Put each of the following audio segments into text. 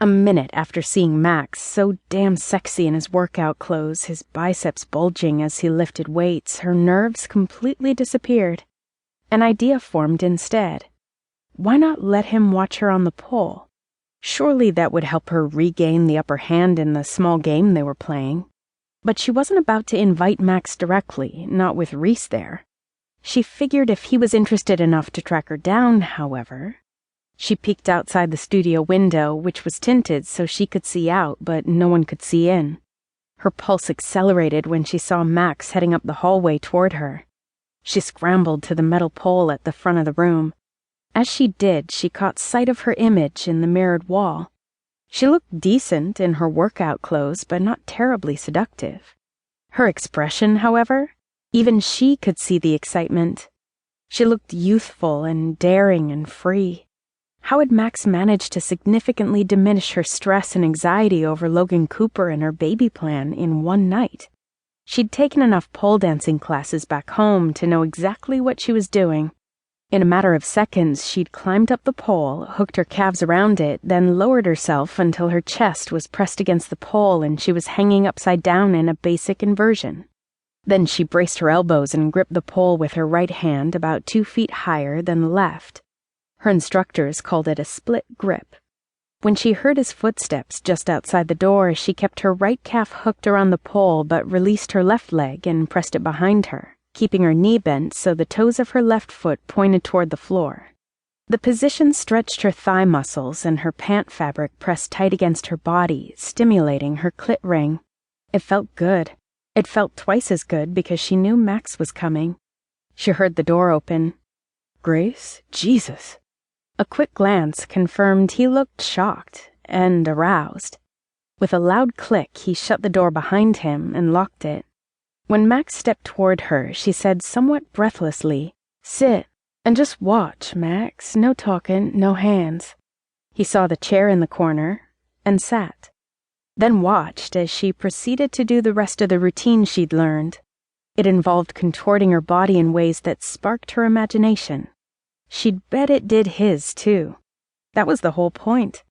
A minute after seeing Max, so damn sexy in his workout clothes, his biceps bulging as he lifted weights, her nerves completely disappeared. An idea formed instead. Why not let him watch her on the pole? Surely that would help her regain the upper hand in the small game they were playing. But she wasn't about to invite Max directly, not with Reese there. She figured if he was interested enough to track her down, however. She peeked outside the studio window, which was tinted so she could see out, but no one could see in. Her pulse accelerated when she saw Max heading up the hallway toward her. She scrambled to the metal pole at the front of the room. As she did, she caught sight of her image in the mirrored wall. She looked decent in her workout clothes, but not terribly seductive. Her expression, however, even she could see the excitement. She looked youthful and daring and free. How had Max managed to significantly diminish her stress and anxiety over Logan Cooper and her baby plan in one night? She'd taken enough pole dancing classes back home to know exactly what she was doing. In a matter of seconds, she'd climbed up the pole, hooked her calves around it, then lowered herself until her chest was pressed against the pole and she was hanging upside down in a basic inversion. Then she braced her elbows and gripped the pole with her right hand about 2 feet higher than the left. Her instructors called it a split grip. When she heard his footsteps just outside the door, she kept her right calf hooked around the pole but released her left leg and pressed it behind her, keeping her knee bent so the toes of her left foot pointed toward the floor. The position stretched her thigh muscles and her pant fabric pressed tight against her body, stimulating her clit ring. It felt good. It felt twice as good because she knew Max was coming. She heard the door open. Grace? Jesus! A quick glance confirmed he looked shocked and aroused. With a loud click, he shut the door behind him and locked it. When Max stepped toward her, she said somewhat breathlessly, "Sit, and just watch, Max. No talking, no hands." He saw the chair in the corner and sat, then watched as she proceeded to do the rest of the routine she'd learned. It involved contorting her body in ways that sparked her imagination. She'd bet it did his, too. That was the whole point.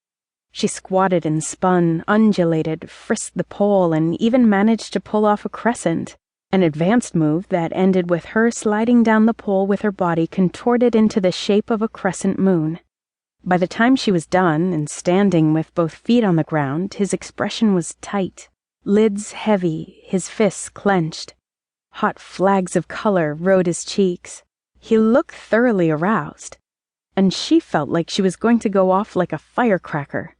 She squatted and spun, undulated, frisked the pole, and even managed to pull off a crescent, an advanced move that ended with her sliding down the pole with her body contorted into the shape of a crescent moon. By the time she was done and standing with both feet on the ground, his expression was tight, lids heavy, his fists clenched. Hot flags of color rode his cheeks. He looked thoroughly aroused, and she felt like she was going to go off like a firecracker.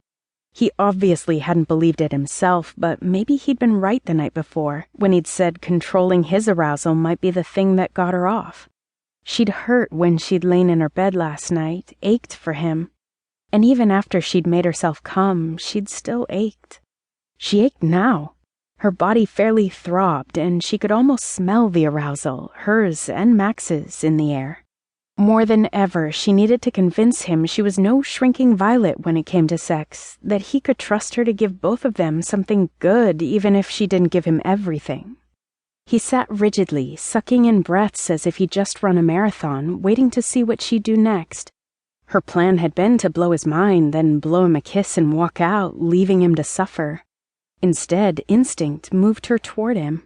He obviously hadn't believed it himself, but maybe he'd been right the night before, when he'd said controlling his arousal might be the thing that got her off. She'd hurt when she'd lain in her bed last night, ached for him. And even after she'd made herself come, she'd still ached. She ached now. Her body fairly throbbed, and she could almost smell the arousal, hers and Max's, in the air. More than ever, she needed to convince him she was no shrinking violet when it came to sex, that he could trust her to give both of them something good even if she didn't give him everything. He sat rigidly, sucking in breaths as if he'd just run a marathon, waiting to see what she'd do next. Her plan had been to blow his mind, then blow him a kiss and walk out, leaving him to suffer. Instead, instinct moved her toward him.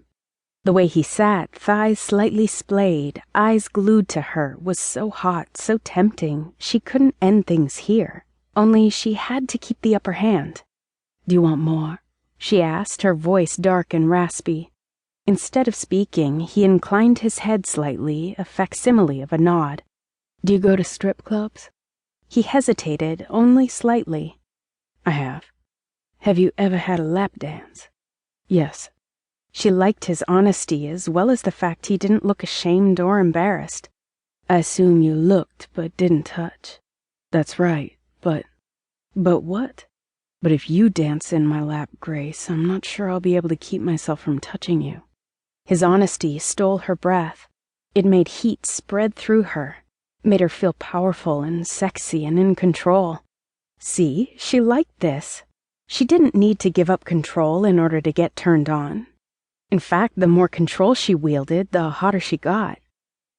The way he sat, thighs slightly splayed, eyes glued to her, was so hot, so tempting, she couldn't end things here. Only she had to keep the upper hand. "Do you want more?" she asked, her voice dark and raspy. Instead of speaking, he inclined his head slightly, a facsimile of a nod. "Do you go to strip clubs?" He hesitated, only slightly. "I have." "Have you ever had a lap dance?" "Yes." She liked his honesty as well as the fact he didn't look ashamed or embarrassed. "I assume you looked but didn't touch." "That's right, but..." "But what?" "But if you dance in my lap, Grace, I'm not sure I'll be able to keep myself from touching you." His honesty stole her breath. It made heat spread through her, made her feel powerful and sexy and in control. See, she liked this. She didn't need to give up control in order to get turned on. In fact, the more control she wielded, the hotter she got.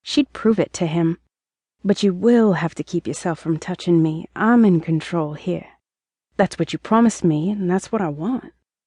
She'd prove it to him. "But you will have to keep yourself from touching me. I'm in control here." That's what you promised me, and that's what I want.